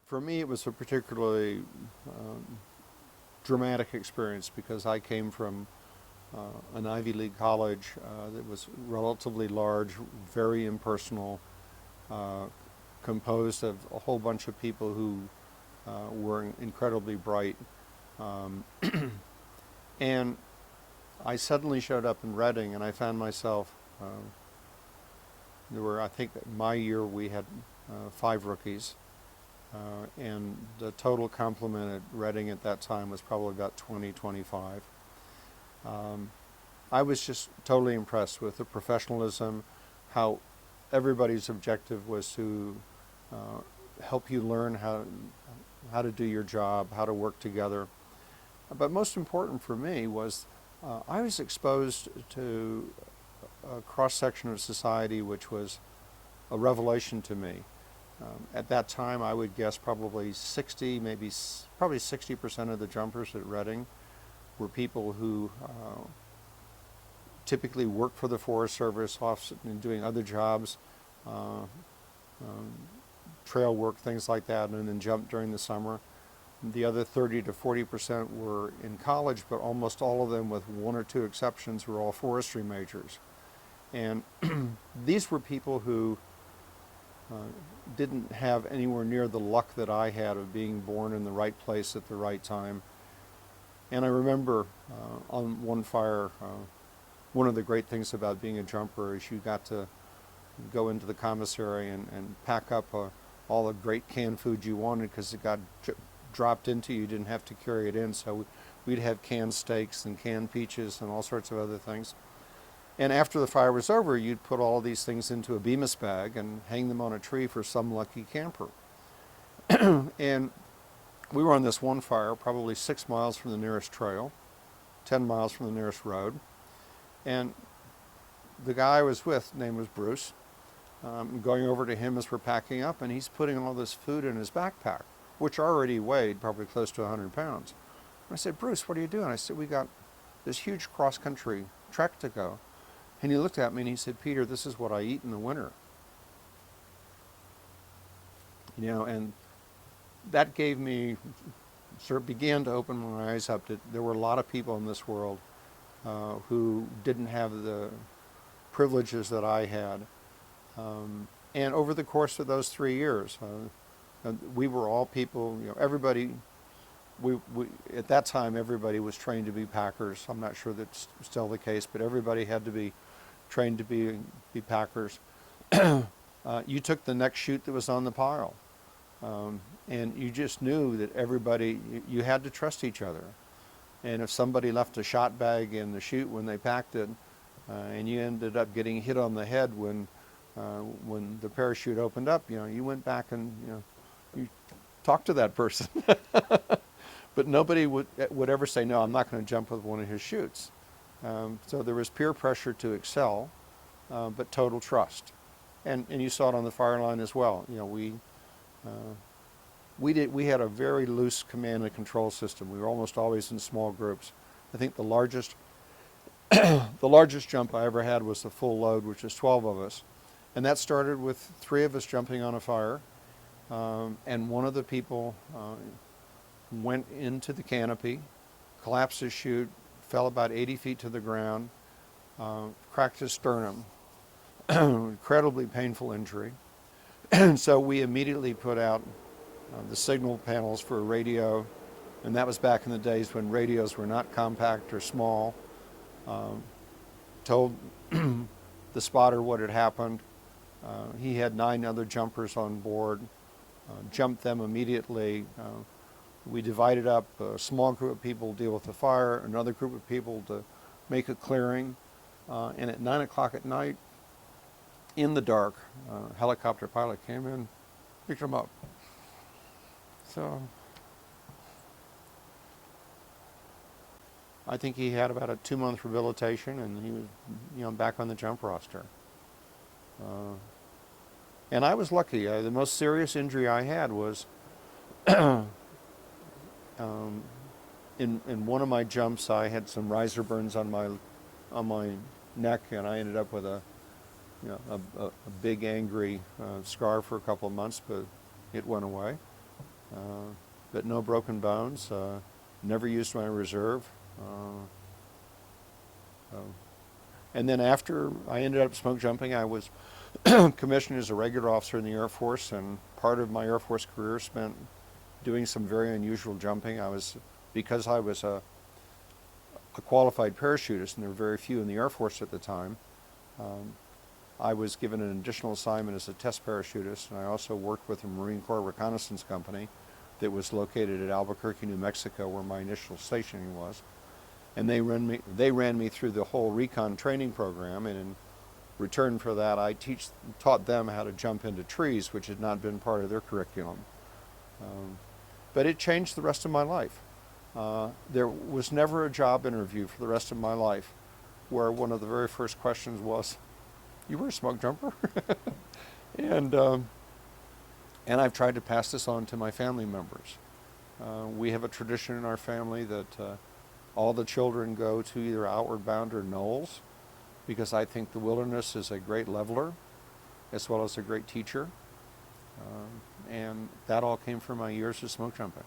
For me, it was a particularly dramatic experience because I came from an Ivy League college that was relatively large, very impersonal, composed of a whole bunch of people who were incredibly bright. Um, and I suddenly showed up in Reading and I found myself, I think my year we had 5 rookies. And the total complement at Reading at that time was probably about 20, 25. I was just totally impressed with the professionalism, how everybody's objective was to help you learn how to do your job, how to work together. But most important for me was I was exposed to a cross-section of society which was a revelation to me. At that time, I would guess probably 60, probably 60% of the jumpers at Reading were people who typically worked for the Forest Service, and doing other jobs, um, trail work, things like that, and then jumped during the summer. The other 30 to 40% were in college, but almost all of them, with 1 or 2 exceptions, were all forestry majors. And these were people who didn't have anywhere near the luck that I had of being born in the right place at the right time. And I remember on one fire, one of the great things about being a jumper is you got to go into the commissary and pack up all the great canned food you wanted because it got dropped into you. You didn't have to carry it in. So we'd have canned steaks and canned peaches and all sorts of other things. And after the fire was over, you'd put all these things into a Bemis bag and hang them on a tree for some lucky camper. And we were on this one fire, probably 6 miles from the nearest trail, 10 miles from the nearest road. And the guy I was with, name was Bruce, going over to him as we're packing up, and he's putting all this food in his backpack, which already weighed probably close to 100 pounds. And I said, Bruce, what are you doing? I said, we got this huge cross-country trek to go. And he looked at me and he said, Peter, this is what I eat in the winter. And that gave me, sort of began to open my eyes up that there were a lot of people in this world who didn't have the privileges that I had. And over the course of those 3 years, we were all people, everybody, we at that time, everybody was trained to be packers. I'm not sure that's still the case, but everybody had to be trained to be packers. You took the next chute that was on the pile. And you just knew that everybody, you had to trust each other. And if somebody left a shot bag in the chute when they packed it, and you ended up getting hit on the head when the parachute opened up, you went back and you talked to that person. But nobody would ever say, no, I'm not going to jump with one of his chutes. So there was peer pressure to excel, but total trust. And you saw it on the fire line as well. We had a very loose command and control system. We were almost always in small groups. I think the largest jump I ever had was the full load, which is 12 of us. And that started with 3 of us jumping on a fire. And one of the people went into the canopy, collapsed his chute, fell about 80 feet to the ground, cracked his sternum, incredibly painful injury. And so we immediately put out the signal panels for a radio, and that was back in the days when radios were not compact or small. Told the spotter what had happened. He had 9 other jumpers on board, jumped them immediately. We divided up a small group of people to deal with the fire, another group of people to make a clearing, and at 9 o'clock at night, in the dark, a helicopter pilot came in, picked him up. So I think he had about a 2-month rehabilitation, and he was, back on the jump roster. And I was lucky. The most serious injury I had was in one of my jumps. I had some riser burns on my neck, and I ended up with a big angry scar for a couple of months, but it went away. but no broken bones. Never used my reserve. And then after I ended up smoke jumping, I was commissioned as a regular officer in the Air Force, and part of my Air Force career spent doing some very unusual jumping. Because I was a qualified parachutist, and there were very few in the Air Force at the time, I was given an additional assignment as a test parachutist, and I also worked with a Marine Corps reconnaissance company that was located at Albuquerque, New Mexico, where my initial stationing was. And they ran me through the whole recon training program, and in return for that, I taught them how to jump into trees, which had not been part of their curriculum. But it changed the rest of my life. There was never a job interview for the rest of my life where one of the very first questions was, "You were a smoke jumper?" and I've tried to pass this on to my family members. We have a tradition in our family that all the children go to either Outward Bound or Knowles, because I think the wilderness is a great leveler as well as a great teacher. And that all came from my years of smoke jumping.